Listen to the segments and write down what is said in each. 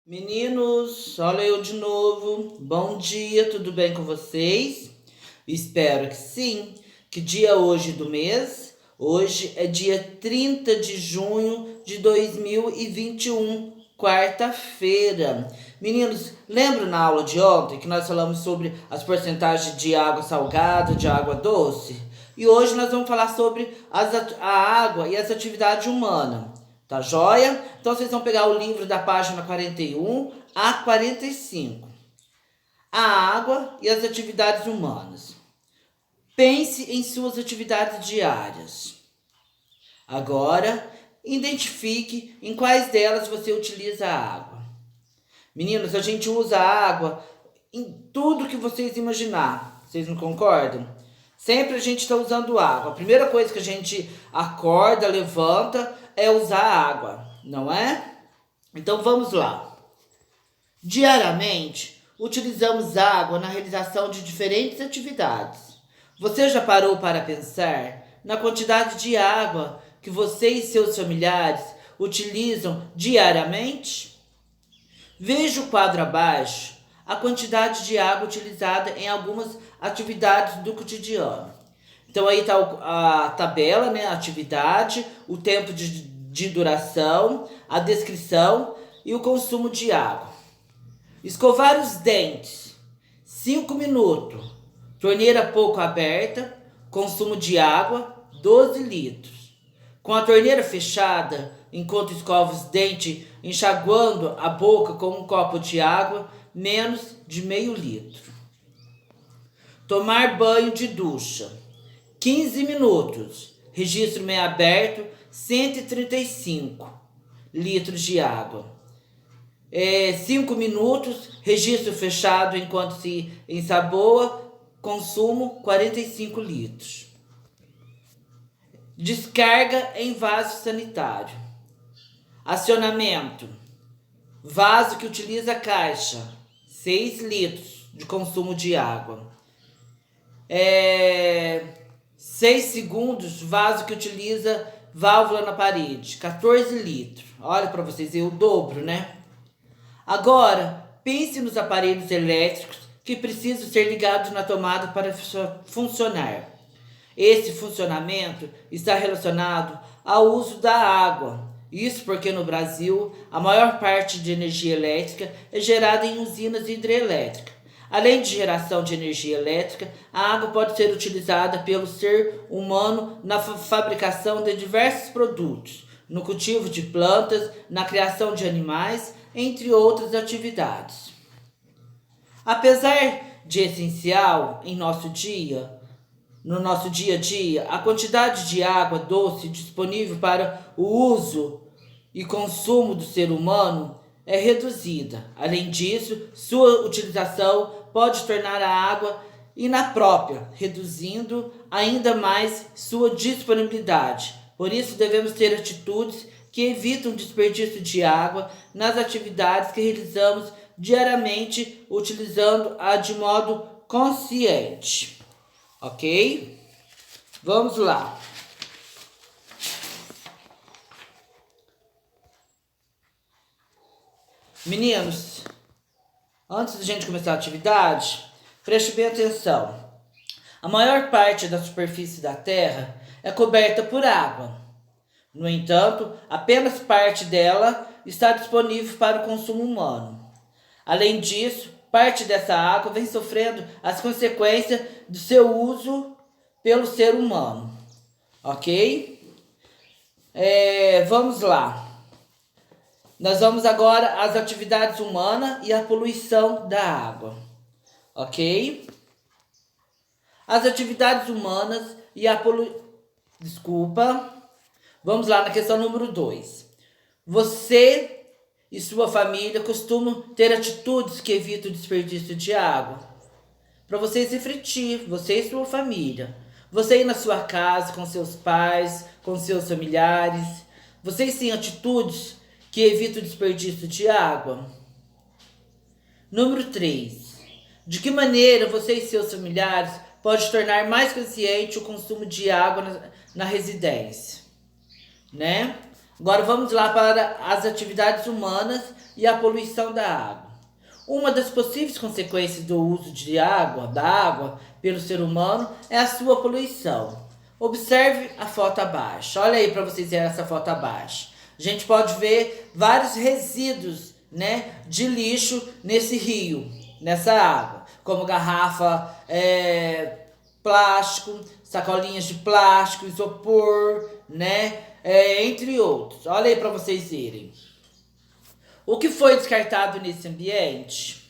Meninos, olha eu de novo. Bom dia, tudo bem com vocês? Espero que sim. Que dia hoje do mês? Hoje é dia 30 de junho de 2021, quarta-feira. Meninos, lembram na aula de ontem que nós falamos sobre as porcentagens de água salgada, de água doce? E hoje nós vamos falar sobre a água e as atividades humanas. Tá joia? Então vocês vão pegar o livro da página 41 a 45. A água e as atividades humanas. Pense em suas atividades diárias. Agora, identifique em quais delas você utiliza a água. Meninos, a gente usa a água em tudo que vocês imaginar. Vocês não concordam? Sempre a gente está usando água. A primeira coisa que a gente acorda, levanta, é usar água, não é? Então vamos lá. Diariamente, utilizamos água na realização de diferentes atividades. Você já parou para pensar na quantidade de água que você e seus familiares utilizam diariamente? Veja o quadro abaixo a quantidade de água utilizada em algumas atividades do cotidiano. Então aí está a tabela, né? A atividade, o tempo de duração, a descrição e o consumo de água. Escovar os dentes, 5 minutos. Torneira pouco aberta, consumo de água, 12 litros. Com a torneira fechada, enquanto escova os dentes, enxaguando a boca com um copo de água, menos de meio litro. Tomar banho de ducha, 15 minutos. Registro meio aberto, 135 litros de água. 5 minutos. Registro fechado enquanto se ensaboa. Consumo 45 litros. Descarga em vaso sanitário. Acionamento. Vaso que utiliza caixa. 6 litros de consumo de água. 6 segundos, vaso que utiliza válvula na parede, 14 litros. Olha para vocês verem o dobro, né? Agora, pense nos aparelhos elétricos que precisam ser ligados na tomada para funcionar. Esse funcionamento está relacionado ao uso da água. Isso porque no Brasil, a maior parte de energia elétrica é gerada em usinas hidrelétricas. Além de geração de energia elétrica, a água pode ser utilizada pelo ser humano na fabricação de diversos produtos, no cultivo de plantas, na criação de animais, entre outras atividades. Apesar de essencial no nosso dia a dia, a quantidade de água doce disponível para o uso e consumo do ser humano é reduzida. Além disso, sua utilização pode tornar a água inaprópria, reduzindo ainda mais sua disponibilidade. Por isso, devemos ter atitudes que evitam o desperdício de água nas atividades que realizamos diariamente, utilizando-a de modo consciente. Ok? Vamos lá. Meninos, antes de a gente começar a atividade, preste bem atenção. A maior parte da superfície da Terra é coberta por água. No entanto, apenas parte dela está disponível para o consumo humano. Além disso, parte dessa água vem sofrendo as consequências do seu uso pelo ser humano. Ok? Vamos lá. Nós vamos agora às atividades humanas e à poluição da água. Ok? As atividades humanas e a poluição... Desculpa. Vamos lá na questão número 2. Você e sua família costumam ter atitudes que evitam o desperdício de água? Para vocês refletir, você e sua família. Você ir na sua casa com seus pais, com seus familiares. Vocês têm atitudes que evita o desperdício de água? Número 3. De que maneira você e seus familiares podem tornar mais consciente o consumo de água na residência? Né? Agora vamos lá para as atividades humanas e a poluição da água. Uma das possíveis consequências do uso da água pelo ser humano é a sua poluição. Observe a foto abaixo. Olha aí para vocês verem essa foto abaixo. A gente pode ver vários resíduos, né, de lixo nesse rio, nessa água, como garrafa, plástico, sacolinhas de plástico, isopor, né, entre outros. Olha aí para vocês verem. O que foi descartado nesse ambiente?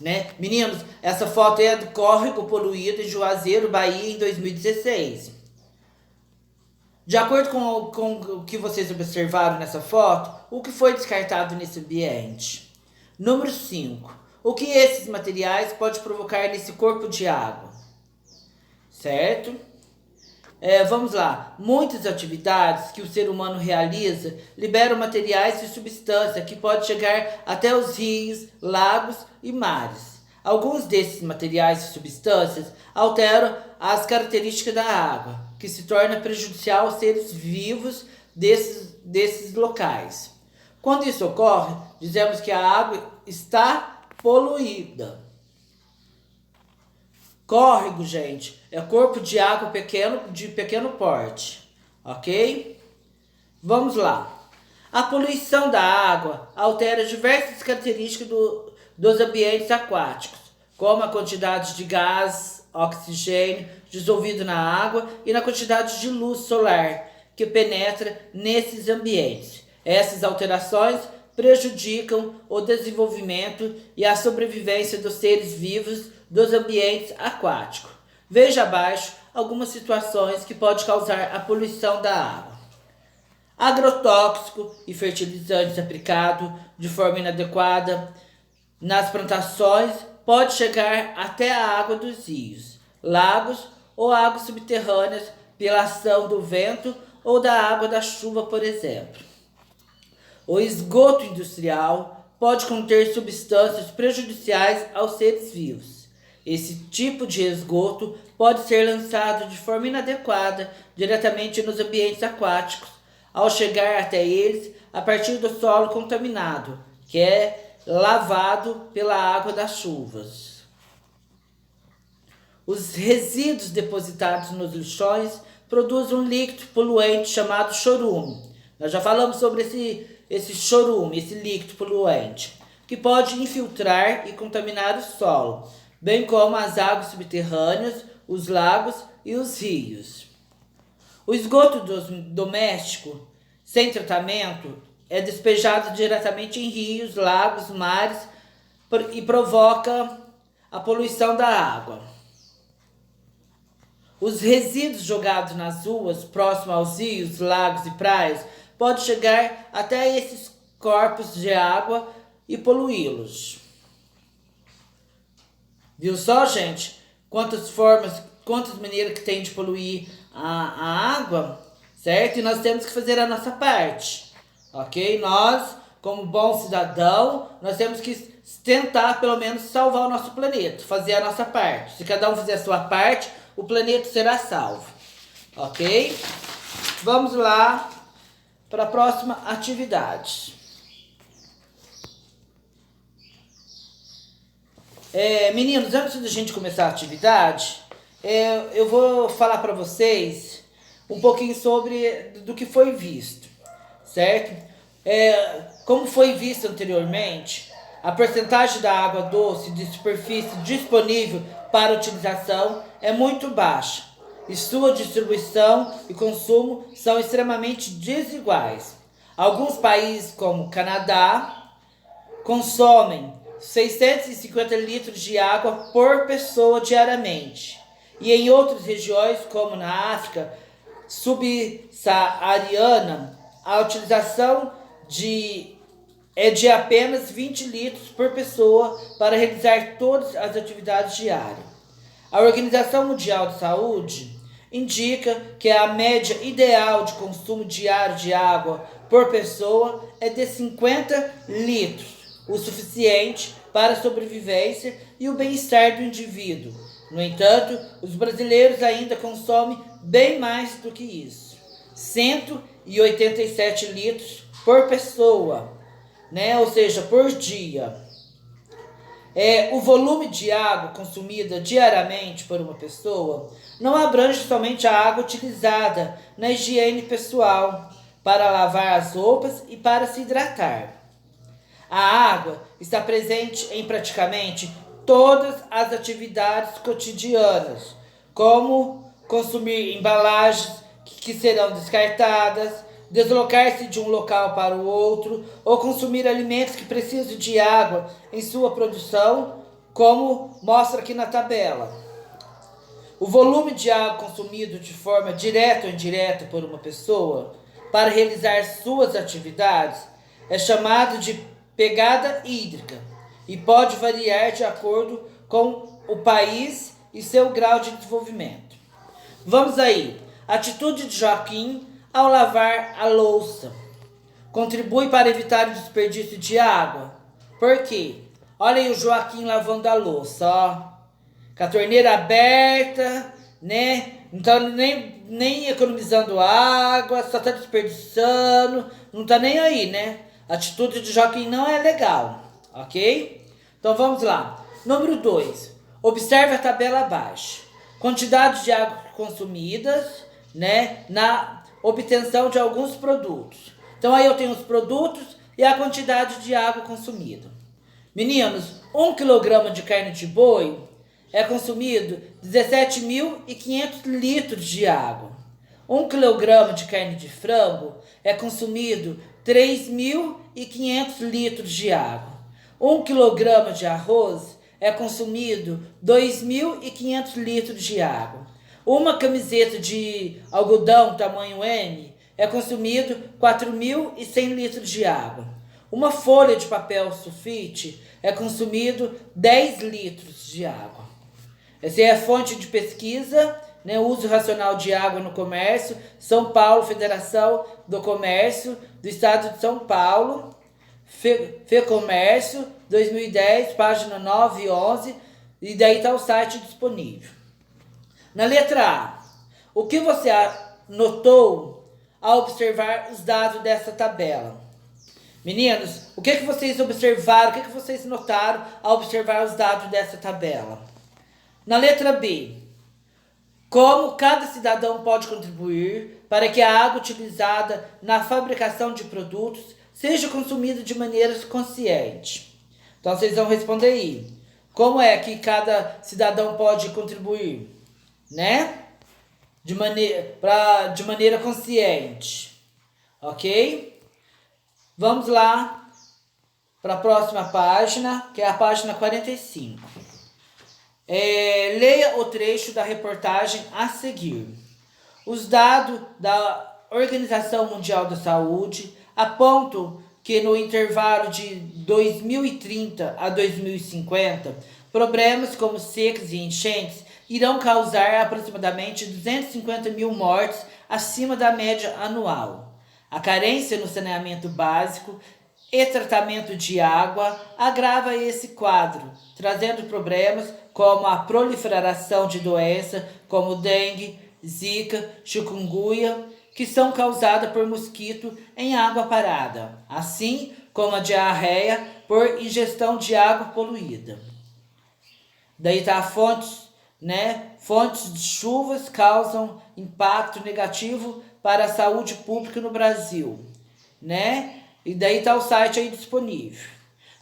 Né? Meninos, essa foto é do córrego poluído em Juazeiro, Bahia, em 2016. De acordo com o que vocês observaram nessa foto, o que foi descartado nesse ambiente? Número 5. O que esses materiais podem provocar nesse corpo de água? Certo? Vamos lá. Muitas atividades que o ser humano realiza liberam materiais e substâncias que podem chegar até os rios, lagos e mares. Alguns desses materiais e substâncias alteram as características da água, que se torna prejudicial aos seres vivos desses locais. Quando isso ocorre, dizemos que a água está poluída. Córrego, gente, é corpo de água de pequeno porte, ok? Vamos lá. A poluição da água altera diversas características dos ambientes aquáticos, como a quantidade de gás, oxigênio dissolvido na água e na quantidade de luz solar que penetra nesses ambientes. Essas alterações prejudicam o desenvolvimento e a sobrevivência dos seres vivos dos ambientes aquáticos. Veja abaixo algumas situações que podem causar a poluição da água. Agrotóxico e fertilizantes aplicados de forma inadequada nas plantações pode chegar até a água dos rios, lagos ou águas subterrâneas pela ação do vento ou da água da chuva, por exemplo. O esgoto industrial pode conter substâncias prejudiciais aos seres vivos. Esse tipo de esgoto pode ser lançado de forma inadequada diretamente nos ambientes aquáticos, ao chegar até eles a partir do solo contaminado, que é lavado pela água das chuvas. Os resíduos depositados nos lixões produzem um líquido poluente chamado chorume. Nós já falamos sobre esse chorume, esse líquido poluente, que pode infiltrar e contaminar o solo, bem como as águas subterrâneas, os lagos e os rios. O esgoto doméstico, sem tratamento, é despejado diretamente em rios, lagos, mares e provoca a poluição da água. Os resíduos jogados nas ruas, próximo aos rios, lagos e praias, podem chegar até esses corpos de água e poluí-los. Viu só, gente? Quantas maneiras que tem de poluir a água, certo? E nós temos que fazer a nossa parte, ok? Nós, como bom cidadão, nós temos que tentar, pelo menos, salvar o nosso planeta, fazer a nossa parte. Se cada um fizer a sua parte, o planeta será salvo, ok? Vamos lá para a próxima atividade. Meninos, antes da gente começar a atividade, eu vou falar para vocês um pouquinho do que foi visto, certo? Como foi visto anteriormente, a percentagem da água doce de superfície disponível para utilização é muito baixa e sua distribuição e consumo são extremamente desiguais. Alguns países, como o Canadá, consomem 650 litros de água por pessoa diariamente. E em outras regiões, como na África subsaariana, a utilização é de apenas 20 litros por pessoa para realizar todas as atividades diárias. A Organização Mundial de Saúde indica que a média ideal de consumo diário de água por pessoa é de 50 litros, o suficiente para a sobrevivência e o bem-estar do indivíduo. No entanto, os brasileiros ainda consomem bem mais do que isso, 150 1.087 litros por pessoa, né? Ou seja, por dia. O volume de água consumida diariamente por uma pessoa não abrange somente a água utilizada na higiene pessoal, para lavar as roupas e para se hidratar. A água está presente em praticamente todas as atividades cotidianas, como consumir embalagens que serão descartadas, deslocar-se de um local para o outro ou consumir alimentos que precisam de água em sua produção, como mostra aqui na tabela. O volume de água consumido de forma direta ou indireta por uma pessoa para realizar suas atividades é chamado de pegada hídrica e pode variar de acordo com o país e seu grau de desenvolvimento. Vamos aí. Atitude de Joaquim ao lavar a louça. Contribui para evitar o desperdício de água. Por quê? Olha aí o Joaquim lavando a louça, ó. Com a torneira aberta, né? Não tá nem economizando água, só tá desperdiçando. Não tá nem aí, né? A atitude de Joaquim não é legal, ok? Então vamos lá. Número 2. Observe a tabela abaixo. Quantidade de água consumidas, né? Na obtenção de alguns produtos. Então aí eu tenho os produtos e a quantidade de água consumida. Meninos, 1 kg de carne de boi é consumido 17.500 litros de água. 1 kg de carne de frango é consumido 3.500 litros de água. 1 kg de arroz é consumido 2.500 litros de água. Uma camiseta de algodão tamanho M é consumido 4.100 litros de água. Uma folha de papel sulfite é consumido 10 litros de água. Essa é a fonte de pesquisa, né? Uso racional de água no comércio, São Paulo, Federação do Comércio do Estado de São Paulo, FEComércio, 2010, página 9 e 11, e daí está o site disponível. Na letra A, o que você notou ao observar os dados dessa tabela? Meninos, o que vocês observaram, o que vocês notaram ao observar os dados dessa tabela? Na letra B, como cada cidadão pode contribuir para que a água utilizada na fabricação de produtos seja consumida de maneira consciente? Então vocês vão responder aí. Como é que cada cidadão pode contribuir, né? De maneira consciente. Ok? Vamos lá para a próxima página, que é a página 45. Leia o trecho da reportagem a seguir. Os dados da Organização Mundial da Saúde apontam que no intervalo de 2030 a 2050, problemas como secas e enchentes irão causar aproximadamente 250 mil mortes acima da média anual. A carência no saneamento básico e tratamento de água agrava esse quadro, trazendo problemas como a proliferação de doenças como dengue, zika, chikungunya, que são causadas por mosquito em água parada, assim como a diarreia por ingestão de água poluída. Daí tá a fontes, né? Fontes de chuvas causam impacto negativo para a saúde pública no Brasil, né? E daí tá o site aí disponível.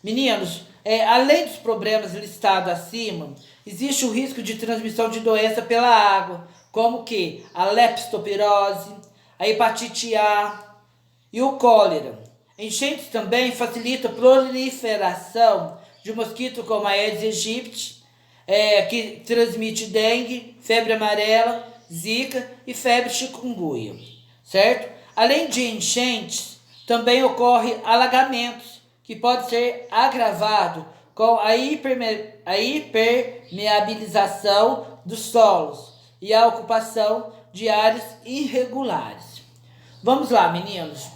Meninos, além dos problemas listados acima, existe o risco de transmissão de doença pela água, como que a leptospirose, a hepatite A e o cólera. Enchentes também facilitam a proliferação de mosquitos como a Aedes aegypti, que transmite dengue, febre amarela, zika e febre chikungunya, certo? Além de enchentes, também ocorre alagamentos, que pode ser agravado com a hipermeabilização dos solos e a ocupação de áreas irregulares. Vamos lá, meninos.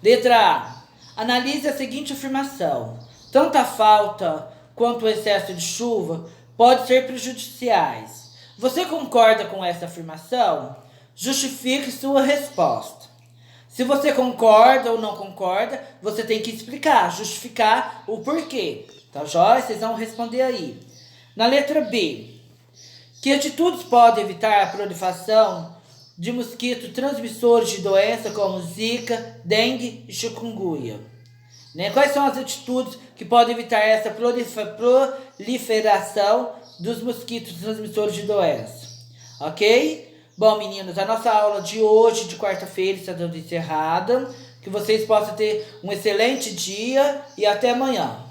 Letra A. Analise a seguinte afirmação. Tanto a falta quanto o excesso de chuva pode ser prejudiciais. Você concorda com essa afirmação? Justifique sua resposta. Se você concorda ou não concorda, você tem que explicar, justificar o porquê. Tá joia? Vocês vão responder aí. Na letra B. Que atitudes podem evitar a proliferação de mosquitos transmissores de doença como Zika, dengue e chikungunya? Né? Quais são as atitudes que podem evitar essa proliferação dos mosquitos transmissores de doença? Ok? Bom, meninos, a nossa aula de hoje, de quarta-feira, está dando encerrada. Que vocês possam ter um excelente dia e até amanhã.